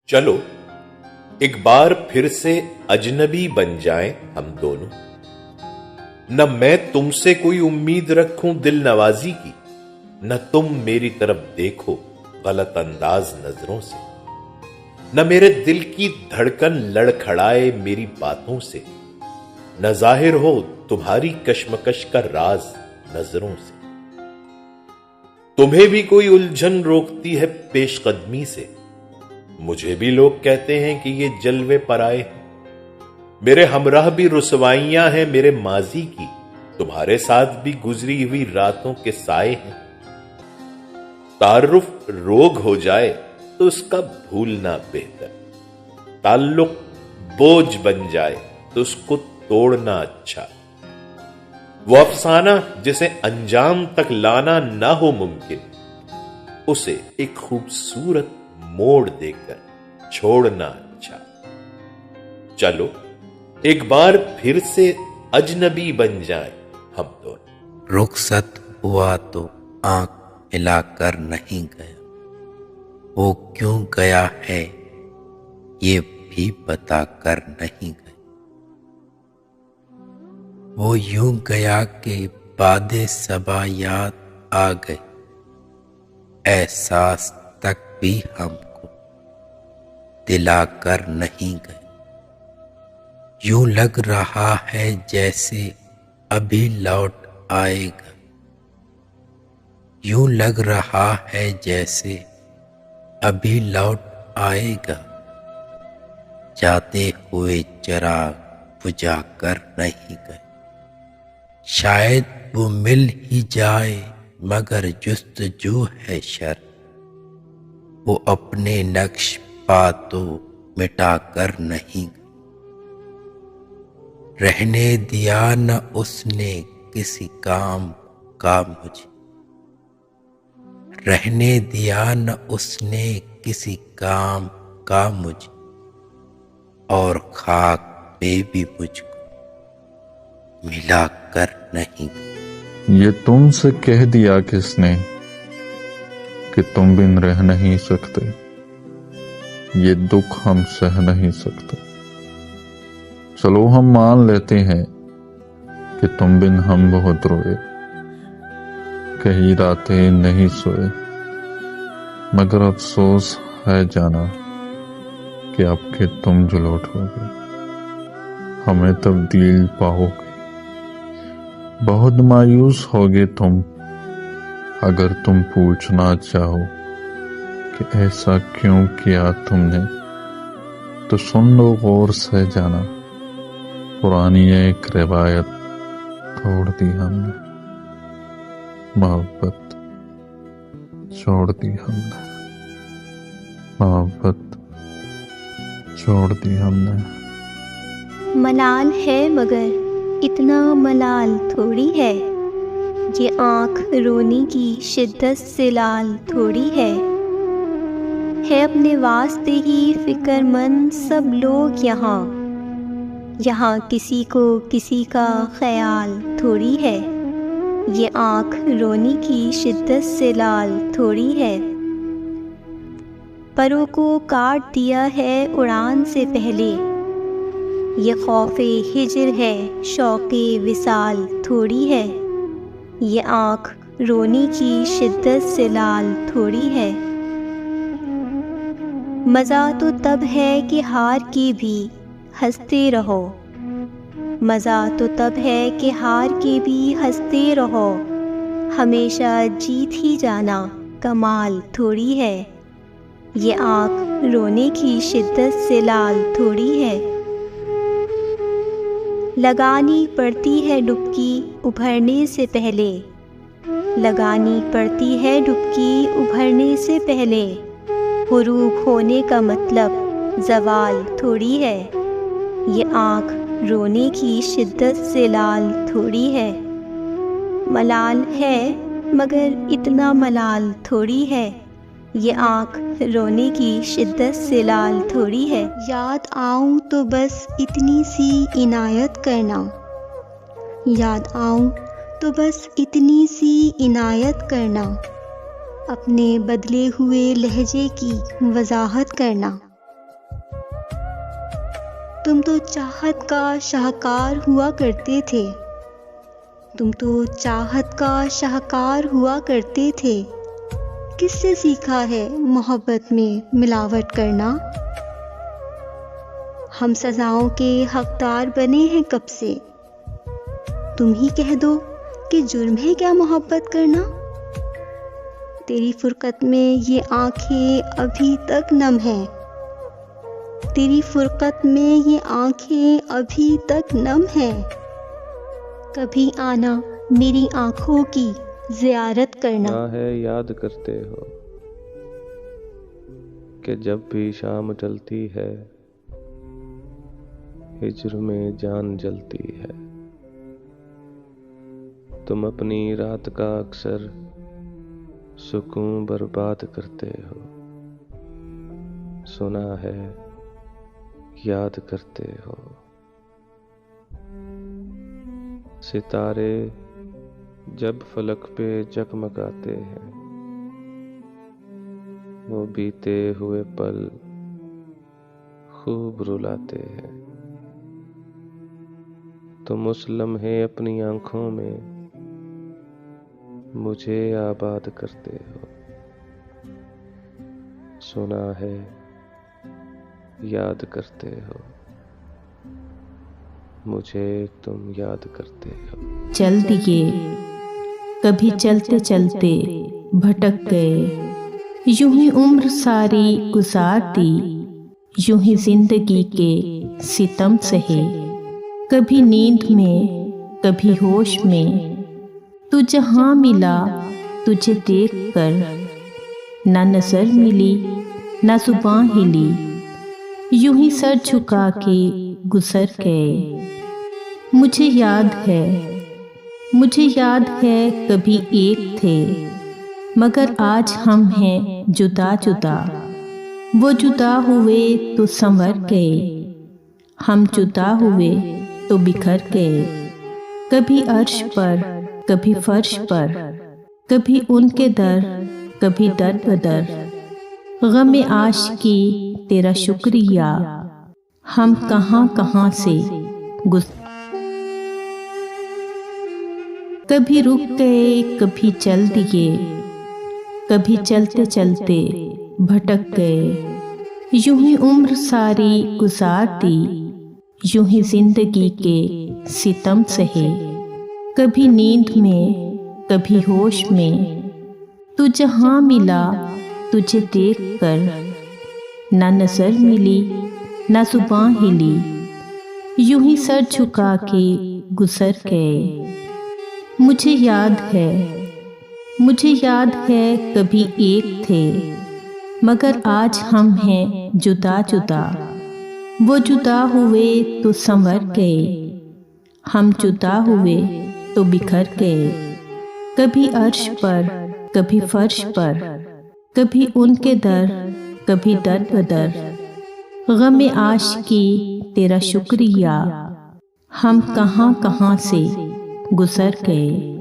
चलो एक बार फिर से अजनबी बन जाएं हम दोनों। न मैं तुमसे कोई उम्मीद रखूं दिल नवाजी की, न तुम मेरी तरफ देखो गलत अंदाज नजरों से। न मेरे दिल की धड़कन लड़खड़ाए मेरी बातों से, न जाहिर हो तुम्हारी कश्मकश का राज नजरों से। तुम्हें भी कोई उलझन रोकती है पेशकदमी से, मुझे भी लोग कहते हैं कि ये जलवे पराए हैं। मेरे हमराह भी रुसवाइयां हैं मेरे माजी की, तुम्हारे साथ भी गुजरी हुई रातों के साए हैं। तारुफ रोग हो जाए तो उसका भूलना बेहतर, ताल्लुक बोझ बन जाए तो उसको तोड़ना अच्छा। वो अफसाना जिसे अंजाम तक लाना ना हो मुमकिन, उसे एक खूबसूरत मोड़ देकर छोड़ना अच्छा। चलो एक बार फिर से अजनबी बन जाए हम दोनों। रुखसत हुआ तो आंख मिलाकर नहीं गया, वो क्यों गया है ये भी बताकर नहीं गया। वो यूं गया कि बादे सबा याद आ गए, एहसास तक भी हमको दिलाकर नहीं गए। यूं लग रहा है जैसे अभी लौट आएगा, यूं लग रहा है जैसे अभी लौट आएगा। जाते हुए चिराग बुझा कर नहीं गए, शायद वो मिल ही जाए मगर जुस्तजू है शर। वो अपने नक्श पातो मिटा कर नहीं गए, रहने दिया न उसने किसी काम का मुझे, रहने दिया न उसने किसी काम का मुझे। और खाक पे भी मुझको मिला कर नहीं गए। ये तुमसे कह दिया किसने कि तुम बिन रह नहीं सकते, ये दुख हम सह नहीं सकते। चलो हम मान लेते हैं कि तुम बिन हम बहुत रोए, कई रातें नहीं सोए। मगर अफसोस है जाना कि अब के तुम जो लौटोगे हमें तब्दील पाओगे। बहुत मायूस होगे तुम अगर तुम पूछना चाहो कि ऐसा क्यों किया तुमने। तो सुन लो गौर से जाना, पुरानी एक रिवायत तोड़ दी हमने, मोहब्बत छोड़ दी हमने, मोहब्बत छोड़ दी हमने। मलाल है मगर इतना मलाल थोड़ी है, ये आँख रोने की शिद्दत से लाल थोड़ी है अपने वास्ते ही फिक्रमंद सब लोग यहाँ, यहाँ किसी को किसी का ख्याल थोड़ी है। ये आँख रोने की शिद्दत से लाल थोड़ी है। परों को काट दिया है उड़ान से पहले, ये खौफे हिजर है शौक़े विसाल थोड़ी है। ये आँख रोने की शिद्दत से लाल थोड़ी है। मज़ा तो तब है कि हार के भी हंसते रहो, मज़ा तो तब है कि हार के भी हंसते रहो। हमेशा जीत ही जाना कमाल थोड़ी है। ये आँख रोने की शिद्दत से लाल थोड़ी है। लगानी पड़ती है डुबकी उभरने से पहले, लगानी पड़ती है डुबकी उभरने से पहले। हुरूब होने का मतलब ज़वाल थोड़ी है। ये आँख रोने की शिद्दत से लाल थोड़ी है। मलाल है मगर इतना मलाल थोड़ी है। ये आँख रोने की शिद्दत से लाल थोड़ी है। याद आऊँ तो बस इतनी सी इनायत करना, याद आऊँ तो बस इतनी सी इनायत करना। अपने बदले हुए लहजे की वजाहत करना, तुम तो चाहत का शाहकार हुआ करते थे। तुम तो चाहत का शाहकार हुआ करते थे। किससे सीखा है मोहब्बत में मिलावट करना? हम सजाओं के हकदार बने हैं कब से। तुम ही कह दो कि जुर्म है क्या मोहब्बत करना? तेरी फुरकत में ये आंखें अभी तक नम हैं। तेरी फुरकत में ये आंखें अभी तक नम हैं। कभी आना मेरी आंखों की ज़ियारत करना। है याद करते हो कि जब भी शाम ढलती है हिज्र में जान जलती है। तुम अपनी रात का अक्सर सुकून बर्बाद करते हो। सुना है याद करते हो। सितारे जब फलक पे जगमगाते हैं वो बीते हुए पल खूब रुलाते हैं। तुम उस लम्हे अपनी आंखों में मुझे आबाद करते हो। सुना है याद करते हो। मुझे तुम याद करते हो। चल दिए कभी चलते चलते भटक गए। यूं ही उम्र सारी गुजार दी। यूं ही जिंदगी के सितम सहे। कभी नींद में कभी होश में तू जहां मिला तुझे देख कर ना नजर मिली ना जुबान हिली। यूं ही सर झुका के गुजर गए। मुझे याद है कभी एक थे मगर आज हम हैं जुदा जुदा। वो जुदा हुए तो संवर गए। हम जुदा हुए तो बिखर गए। कभी अर्श पर कभी फर्श पर कभी उनके दर कभी दर बदर। गम आशिकी तेरा शुक्रिया हम कहां कहां से कभी रुक गए कभी चल दिए। कभी चलते चलते भटक गए। यूं ही उम्र सारी गुजार दी। यूं ही जिंदगी के सितम सहे। कभी नींद में कभी होश में तू जहां मिला तुझे देख कर ना नजर मिली ना जुबान हिली। यूं ही सर झुका के गुजर गए। मुझे याद है कभी एक थे मगर आज हम हैं जुदा जुदा। वो जुदा हुए तो संवर गए। हम जुदा हुए तो बिखर गए। कभी अर्श पर कभी फर्श पर कभी उनके दर कभी दर बदर। गम आशिकी तेरा शुक्रिया हम कहां कहां से गुजर गए।